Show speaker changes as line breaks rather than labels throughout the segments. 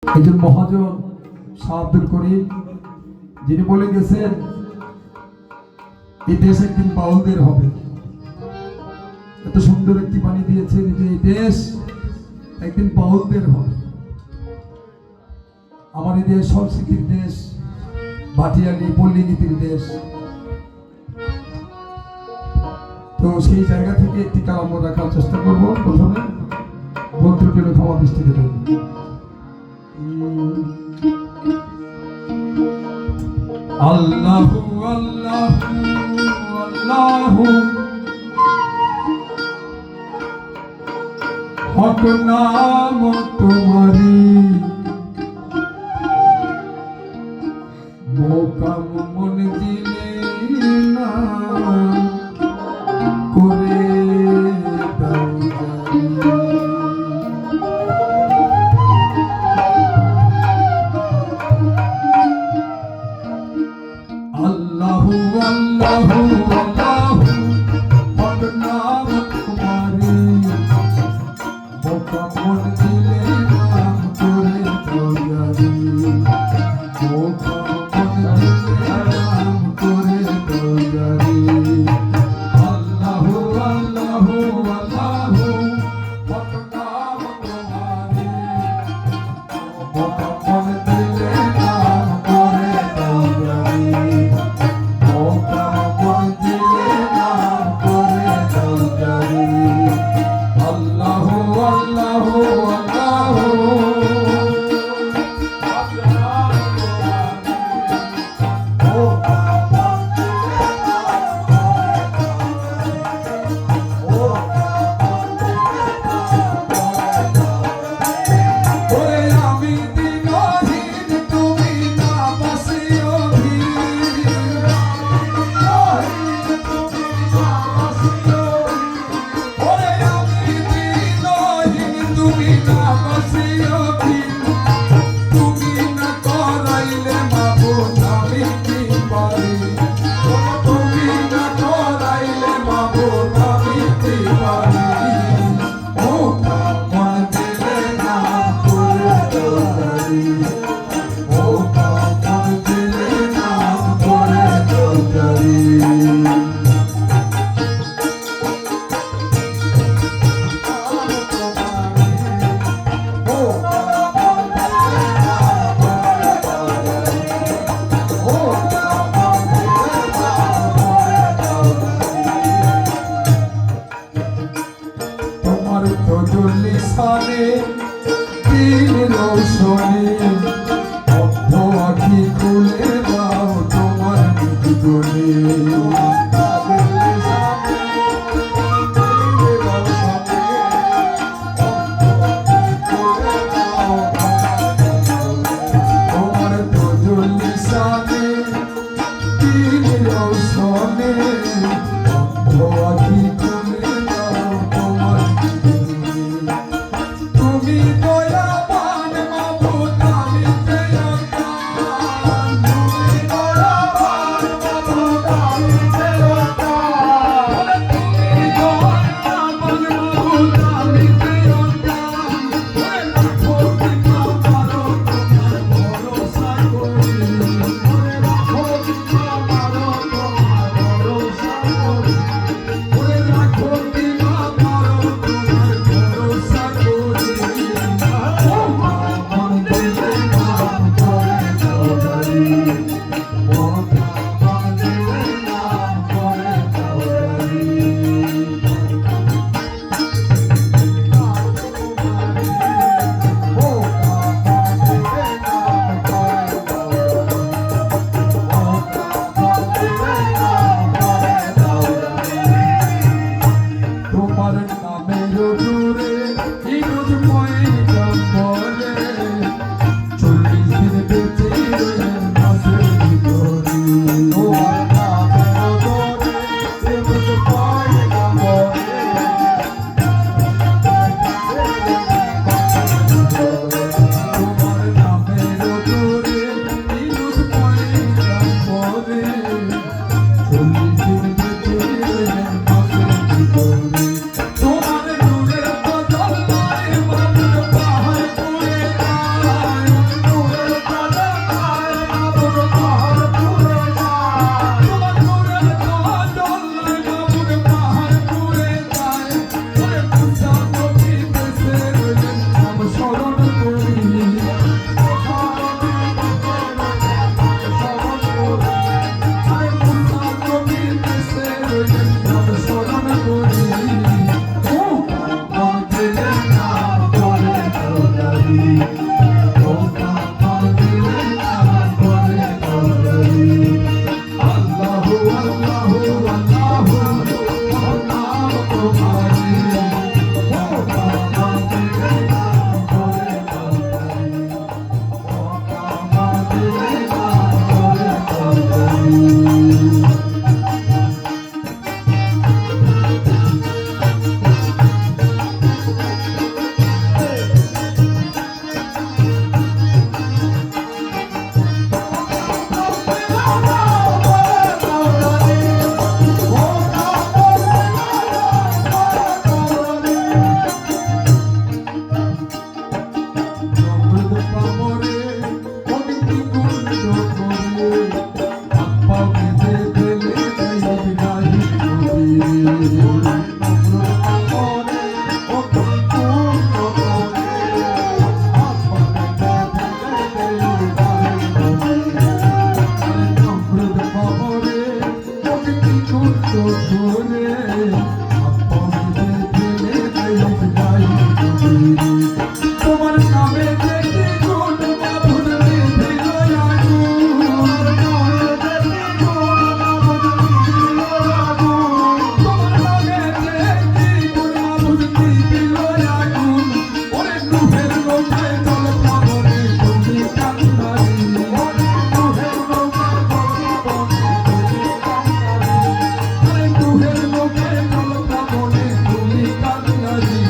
একজন মহাজন শাহ আব্দুল করিম যিনি বলে গেছেন এই দেশ একদিন বাউলদের হবে। এত সুন্দর একটি বাণী দিয়েছেন যে এই দেশ একদিন বাউলদের হবে। আমার এই দেশ সংস্কৃতির দেশ, ভাটিয়ালি পল্লী নীতির দেশ। তো সেই জায়গা থেকে একটি কালাম রাখার চেষ্টা করব। প্রথমে বন্ধুর জন্য ক্ষমা দৃষ্টিতে দেব। আল্লাহু আল্লাহু আল্লাহু হক নাম তোমারি, মোকাম মনজিলে না করে দাও আল্লাহু আল্লাহু আল্লাহু হক নাম তোমারি, মোকাম মনজিলে নাম করে দাও জারি, মোকাম মনজিলে নাম করে দাও জারি। আল্লাহু আল্লাহু আল্লাহু হক নাম তোমারি, মোকাম মনজিলে নাম করে দাও জারি, মোকাম মনজিলে নাম করে দাও জারি। আল্লাহু আল্লাহু আল্লাহু ওরে আমি দিনহীন তুমি না বাসিও ধীর, ওরে আমি দিনহীন তুমি না বাসিও ধীর, তুমি না করাইলে মাবুদ আমি কি পারি, তুমি না করাইলে মাবুদ আমি কি পারি। মোকাম মনজিলে নাম করে দাও জারি, মোকাম মনজিলে নাম করে দাও জারি। তোমার তো জলিসানে দিন রৌশনে, অন্ধ আখি খুলে দাও তোমার দুজনে। তোমার তো জলিসানে দিন রৌশনে, অন্ধ আখি খুলে দাও তোমার দুজনে। তুমি দয়াবান মাবুদ আমি দয়াবান, তুমি দয়াবান মাবুদ আমি দয়াবান, তুমি দয়াবান মাবুদ আমি দয়াবান। ওরে লাখো দিনা মারো তোমার ভরসা করি, ওরে লাখো দিনা মারো তোমার ভরসা করি, ওরে লাখো দিনা মারো তোমার ভরসা করি। মোকাম মনজিলে নাম করে দাও জারি, মোকাম মনজিলে নাম করে দাও জারি। তোমার নামের জোরে ইনুজ ময় জঙ্গলে 40 দিন পামরে অগ্নি কুণ্ড করে আপ্পা বেঁধে ফেলে তাই বিরাহি নদী তোমার নামে দেখি গুণ মাধুর নিধিল আগুন তোমার নামে দেখি গুণ মাধুর নিধিল আগুন ওরে নুহের লোকায় জল পাবনে তুমি কান্দারি ওরে নুহের লোকায় জল পাবনে তুমি কান্দারি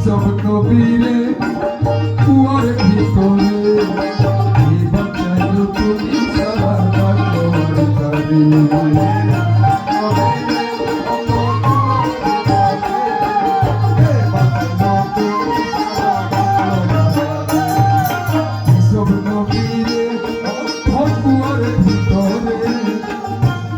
সব নবীরে কুয়ার ভিতরে এবার চাইলো তুমি সারা ডাক্তারি সব নবীরে কুয়ার ভিতরে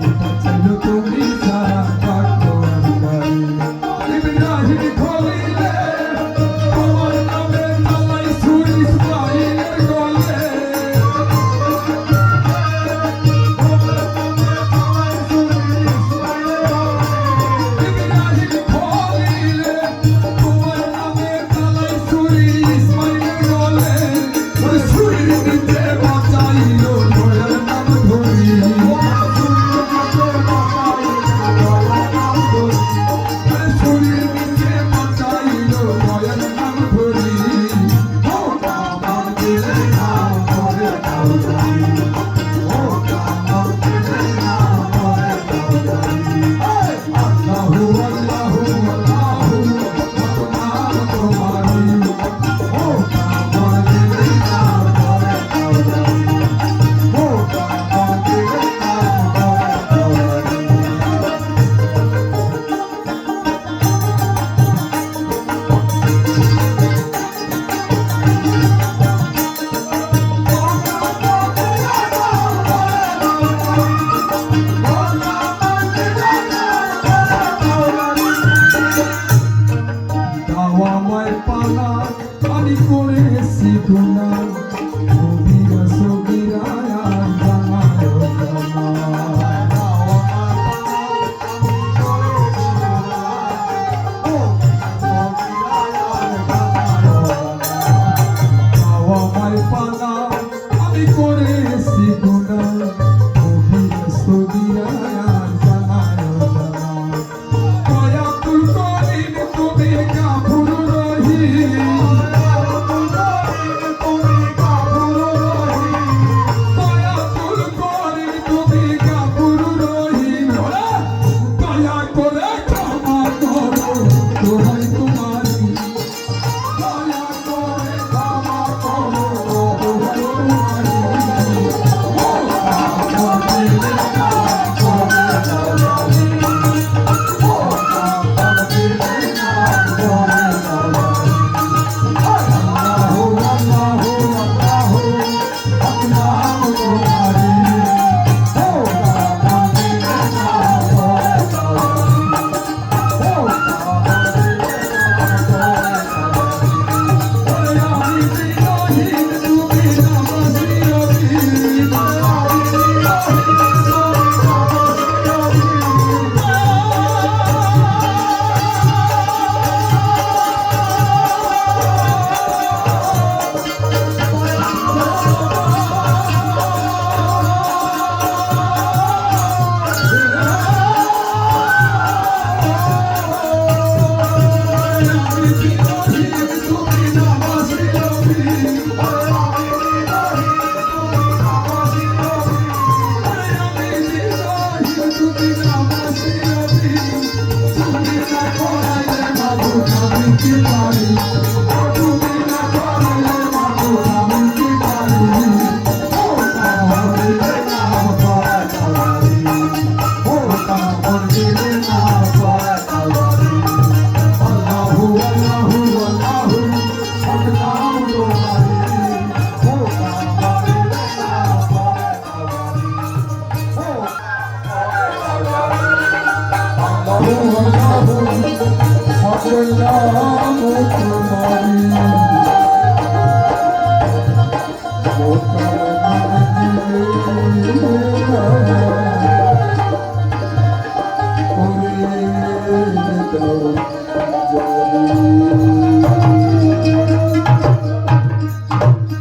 এবার চাইলো তুমি সারা ডাক্তারি ইব্রাহিম খলিলে তোমার নামে তালাই সুরি ইসমাইলের গলে ইব্রাহিম খলিলে তোমার নামে তালাই সুরি ইসমাইলের গলে ওই সুরির নিচে বাঁচাইলো দয়ার নাম ধরি সুরির নিচে বাঁচাইলো দয়ার নাম ধরি আল্লাহু আল্লাহু আল্লাহু তোমার তোমারি ও কামর দিলে নাম করে কাউরি ও কামর দিলে নাম করে কাউরি দাওয়ামায় পালা আমি করেছি গুনাহ সগীরা সগীরা আর জানায় দাওয়ামায় পালা আমি করেছি গুনাহ সগীরা সগীরা আর জানায় দয়াতুল করিম তুমি গাফুর রহিম দয়াতুল করিম তুমি গাফুর রহিম দয়া করে ক্ষমা করো দোহাই তোমারি দয়া করে ক্ষমা করো দোহাই তোমারি করে দাও জয়।